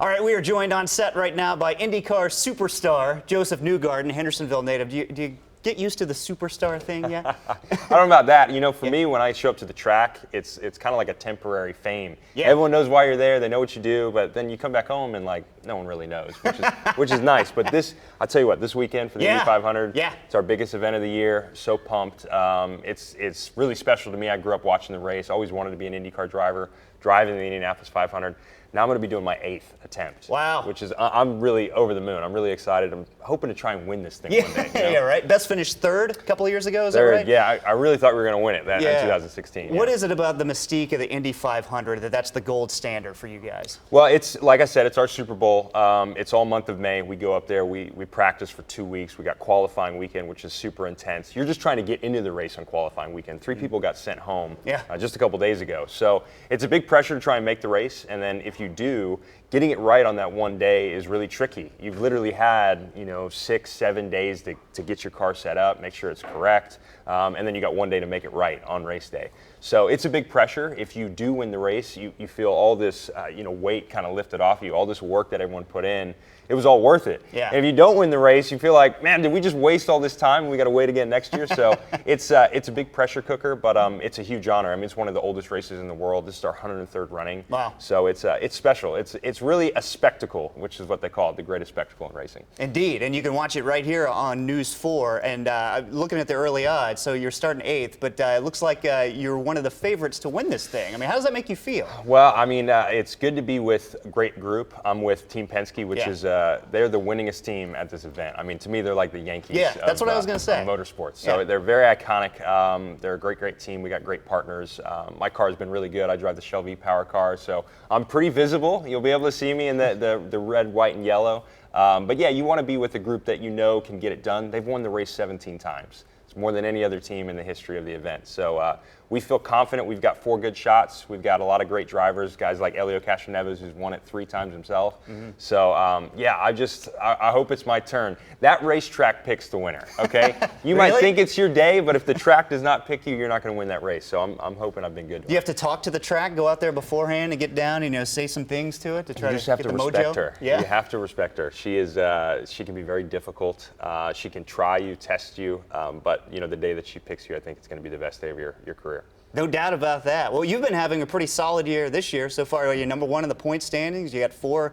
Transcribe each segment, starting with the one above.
All right, we are joined on set right now by IndyCar superstar Josef Newgarden, Hendersonville native. Do you get used to the superstar thing yet? I don't know about that. You know, for me, when I show up to the track, it's kind of like a temporary fame. Yeah. Everyone knows why you're there. They know what you do, but then you come back home and like no one really knows, which is nice. But I'll tell you what, this weekend for the Indy 500, it's our biggest event of the year. So pumped. It's really special to me. I grew up watching the race. Always wanted to be an IndyCar driver, driving the Indianapolis 500. Now I'm going to be doing my 8th attempt. Wow. Which is, I'm really over the moon. I'm really excited. I'm hoping to try and win this thing one day. You know? Yeah, right. Best finished third a couple of years ago, is Third, that right? yeah. I really thought we were going to win it in 2016. What is it about the mystique of the Indy 500 that's the gold standard for you guys? Well, it's, like I said, it's our Super Bowl. It's all month of May. We go up there. We practice for 2 weeks. We got qualifying weekend, which is super intense. You're just trying to get into the race on qualifying weekend. 3 people got sent home just a couple days ago. So it's a big pressure to try and make the race. And then if you do, getting it right on that one day is really tricky. You've literally had, 6-7 days to get your car set up, make sure it's correct, and then you got one day to make it right on race day. So it's a big pressure. If you do win the race, you feel all this weight kind of lifted off you, all this work that everyone put in. It was all worth it. Yeah. And if you don't win the race, you feel like, man, did we just waste all this time? We got to wait again next year. So it's a big pressure cooker, but it's a huge honor. I mean, it's one of the oldest races in the world. This is our 103rd running. Wow. So it's special. It's really a spectacle, which is what they call it, the greatest spectacle in racing. Indeed, and you can watch it right here on News 4. And looking at the early odds, so you're starting 8th, but it looks like you're one of the favorites to win this thing. I mean, how does that make you feel? Well, I mean, it's good to be with a great group. I'm with Team Penske, which is they're the winningest team at this event. I mean, to me, they're like the Yankees. Yeah, that's what I was going to say. Motorsports. So they're very iconic. They're a great team. We got great partners. My car has been really good. I drive the Shell V-Power car, so I'm pretty visible. You'll be able to see me in the red, white, and yellow. But yeah, you want to be with a group that you know can get it done. They've won the race 17 times. It's more than any other team in the history of the event. So we feel confident. We've got 4 good shots. We've got a lot of great drivers, guys like Helio Castroneves, who's won it 3 times himself. So I hope it's my turn. That racetrack picks the winner, okay? You might think it's your day, but if the track does not pick you, you're not going to win that race. So I'm hoping I've been good. Do you have to talk to the track, go out there beforehand and get down, say some things to it to try to get the mojo? You just have to respect her. Yeah. You have to respect her. She can be very difficult. She can try you, test you, but the day that she picks you, I think it's going to be the best day of your career. No doubt about that. Well, you've been having a pretty solid year this year so far. You're number 1 in the point standings. You got 4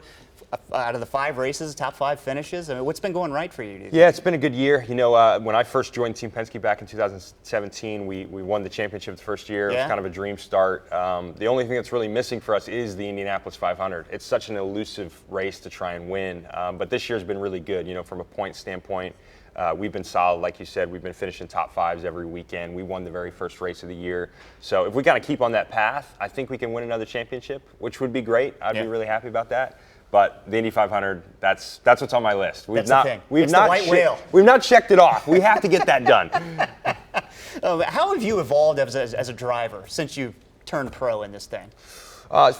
out of the 5 races, top 5 finishes. I mean, what's been going right for you? Yeah, it's been a good year. When I first joined Team Penske back in 2017, we won the championship the first year. It was kind of a dream start. The only thing that's really missing for us is the Indianapolis 500. It's such an elusive race to try and win, but this year's been really good. From a point standpoint. We've been solid, like you said. We've been finishing top 5s every weekend. We won the very first race of the year. So if we kind of keep on that path, I think we can win another championship, which would be great. I'd be really happy about that. But the Indy 500, that's what's on my list. That's the thing. It's the white whale. We've not checked it off. We have to get that done. How have you evolved as a driver since you turned pro in this thing?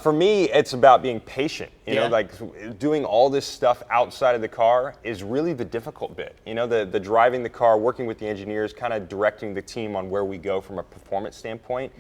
For me, it's about being patient. Like doing all this stuff outside of the car is really the difficult bit. The driving the car, working with the engineers, kind of directing the team on where we go from a performance standpoint.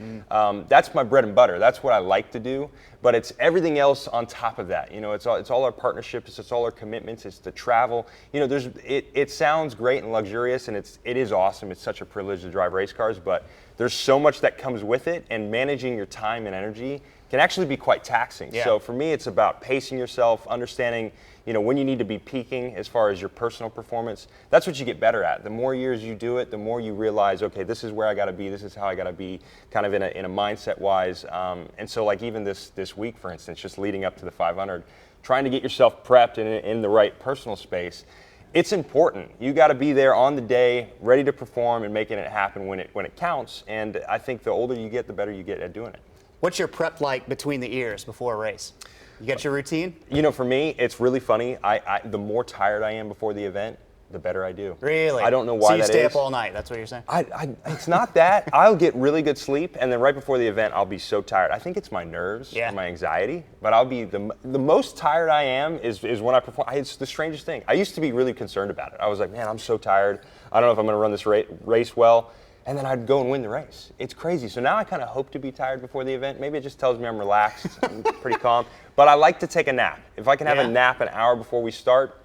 That's my bread and butter. That's what I like to do. But it's everything else on top of that. It's all our partnerships. It's all our commitments. It's the travel. It sounds great and luxurious, and it is awesome. It's such a privilege to drive race cars, but there's so much that comes with it, and managing your time and energy can actually be quite taxing. So for me, it's about pacing yourself, understanding, when you need to be peaking as far as your personal performance. That's what you get better at. The more years you do it, the more you realize, okay, this is where I got to be. This is how I got to be, kind of in a mindset wise. And so, like even this week, for instance, just leading up to the 500, trying to get yourself prepped in the right personal space. It's important. You got to be there on the day, ready to perform and making it happen when it counts. And I think the older you get, the better you get at doing it. What's your prep like between the ears before a race? You got your routine? For me, it's really funny. The more tired I am before the event, the better I do. Really? I don't know why that is. So you stay up all night, that's what you're saying? It's not that. I'll get really good sleep, and then right before the event, I'll be so tired. I think it's my nerves or my anxiety, but I'll be the most tired I am is when I perform. It's the strangest thing. I used to be really concerned about it. I was like, man, I'm so tired. I don't know if I'm going to run this race well. and then I'd go and win the race. It's crazy. So now I kind of hope to be tired before the event. Maybe it just tells me I'm relaxed, I'm pretty calm. But I like to take a nap. If I can have a nap an hour before we start,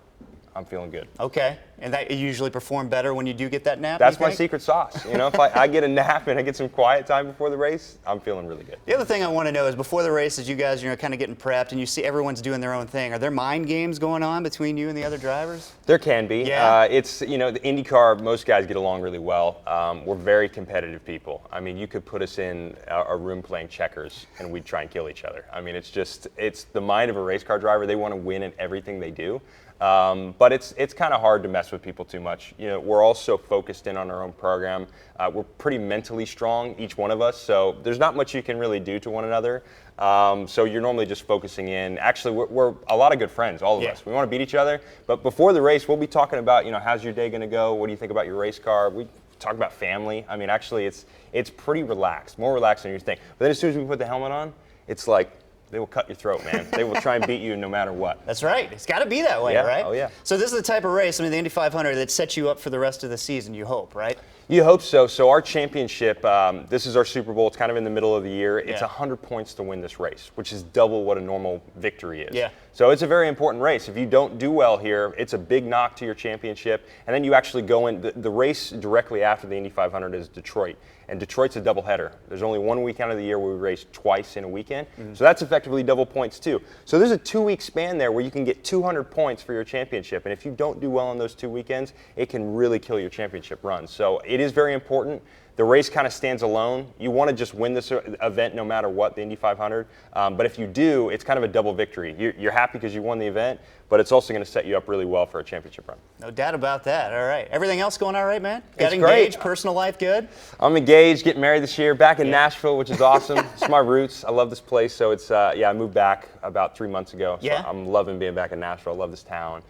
I'm feeling good. Okay, and that you usually perform better when you do get that nap? That's my secret sauce. You know, if I get a nap and I get some quiet time before the race, I'm feeling really good. The other thing I want to know is before the race, as you guys kind of getting prepped and you see everyone's doing their own thing, are there mind games going on between you and the other drivers? There can be. Yeah. It's, you know, the IndyCar, most guys get along really well. We're very competitive people. I mean, you could put us in a room playing checkers and we'd try and kill each other. I mean, it's the mind of a race car driver. They want to win in everything they do. But it's kind of hard to mess with people too much. You know, we're all so focused in on our own program. We're pretty mentally strong, each one of us, so there's not much you can really do to one another. So you're normally just focusing in. Actually, we're a lot of good friends, all of us. We want to beat each other, but before the race, we'll be talking about, you know, how's your day going to go? What do you think about your race car? We talk about family. I mean, actually, it's pretty relaxed, more relaxed than you think. But then as soon as we put the helmet on, it's like, they will cut your throat, man. They will try and beat you no matter what. That's right. It's got to be that way, Yeah. right? Oh, yeah. So this is the type of race, I mean, the Indy 500, that sets you up for the rest of the season, you hope, right? You hope so. So our championship, this is our Super Bowl. It's kind of in the middle of the year. It's 100 points to win this race, which is double what a normal victory is. Yeah. So it's a very important race. If you don't do well here, it's a big knock to your championship. And then you actually go in. The race directly after the Indy 500 is Detroit. And Detroit's a doubleheader. There's only one weekend of the year where we race twice in a weekend. So that's effectively double points too. So there's a 2-week span there where you can get 200 points for your championship. And if you don't do well on those 2 weekends, it can really kill your championship run. So it is very important. The race kind of stands alone. You want to just win this event no matter what, the Indy 500. But if you do, it's kind of a double victory. You're happy because you won the event, but it's also going to set you up really well for a championship run. No doubt about that. All right. Everything else going all right, man? Got It's engaged, great. Personal life good? I'm engaged, getting married this year, back in Nashville, which is awesome. It's my roots. I love this place. So it's, I moved back about 3 months ago. So Yeah. I'm loving being back in Nashville. I love this town.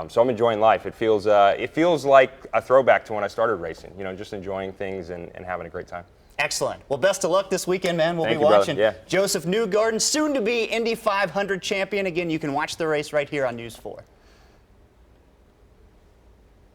So I'm enjoying life. It feels like a throwback to when I started racing, you know, just enjoying things and having a great time. Excellent. Well, best of luck this weekend, man. We'll Thank be you, brother. watching. Yeah. Joseph Newgarden, soon to be Indy 500 champion. Again, you can watch the race right here on News 4.